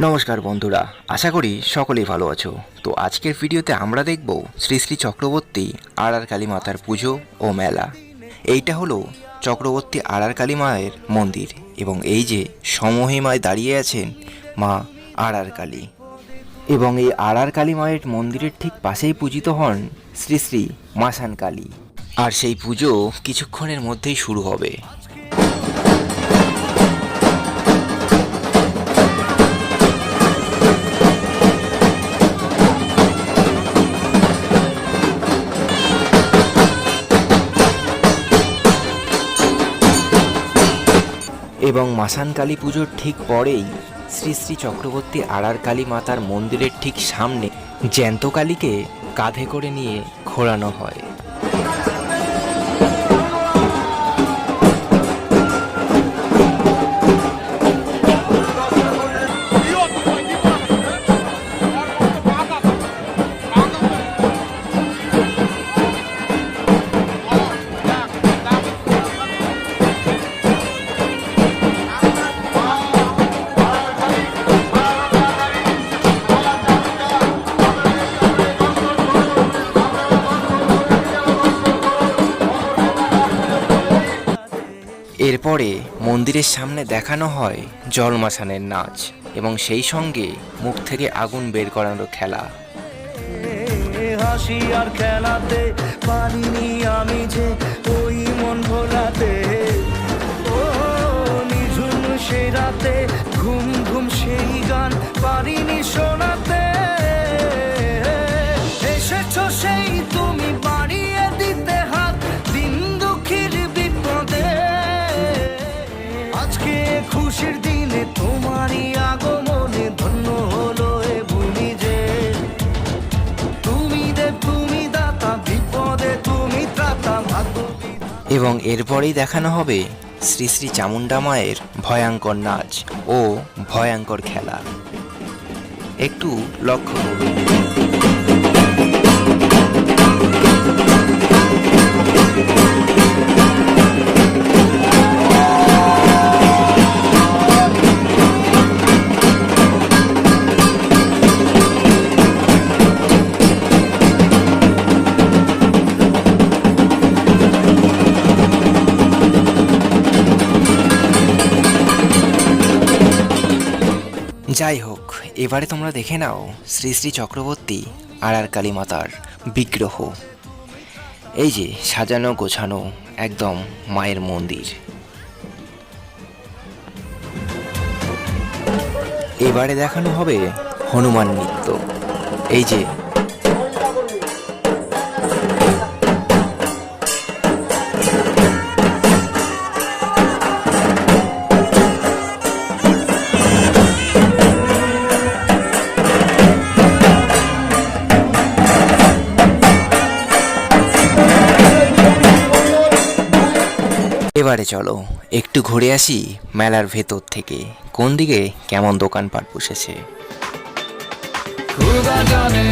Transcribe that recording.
নমস্কার বন্ধুরা, আশা করি সকলেই ভালো আছো। তো আজকের ভিডিওতে আমরা দেখব শ্রী শ্রী চক্রবর্তী আড়ার কালী মাতার পুজো ও মেলা। এইটা হলো চক্রবর্তী আড়ার কালী মায়ের মন্দির এবং এই যে সমহিমায় দাঁড়িয়ে আছেন মা আড়ার কালী। এবং এই আড়ার কালী মায়ের মন্দিরের ঠিক পাশেই পূজিত হন শ্রী শ্রী মাসান কালী। আর সেই পুজো কিছুক্ষণের মধ্যেই শুরু হবে। এবং মাসান কালী পুজোর ঠিক পরেই শ্রী শ্রী চক্রবর্তী আড়ার কালী মাতার মন্দিরের ঠিক সামনে জ্যান্ত কালীকে কাঁধে করে নিয়ে ঘোরানো হয়। এরপরে মন্দিরের সামনে দেখানো হয় জলমাসানের নাচ এবং সেই সঙ্গে মুখ থেকে আগুন বের করানোর খেলা। হাসি আর খেলাতে পারিনি আমি যে ওই মন ভোলাতে, ও নিঝুম সে রাতে ঘুম ঘুম সেই গান পারিনি শোনাতে। এসেছো সেই তুমি বাড়িয়ে দিতে হাত দিন দুঃখীর বিপদে। আজকে খুশির দিনে তোমারই আগমনে ধন্য হলো এ ভূমি যে। তুমি দেব তুমি দাতা বিপদে তুমি ত্রাতা ভাগ্য। এবং এরপরেই দেখানো হবে শ্রী শ্রী চামুণ্ডা মায়ের ভয়ঙ্কর নাচ ও ভয়ঙ্কর খেলা। একটু লক্ষ্য করুন। যাই হোক, এবারে তোমরা দেখে নাও শ্রী শ্রী চক্রবর্তী আড়ার কালী মাতার বিগ্রহ। এই যে সাজানো গোছানো একদম মায়ের মন্দির। এবারে দেখানো হবে হনুমান নৃত্য। এই যে এবারে চলো একটু ঘুরে আসি মেলার ভেতর থেকে, কোন দিকে কেমন দোকানপাট বসেছে। খোদা জানে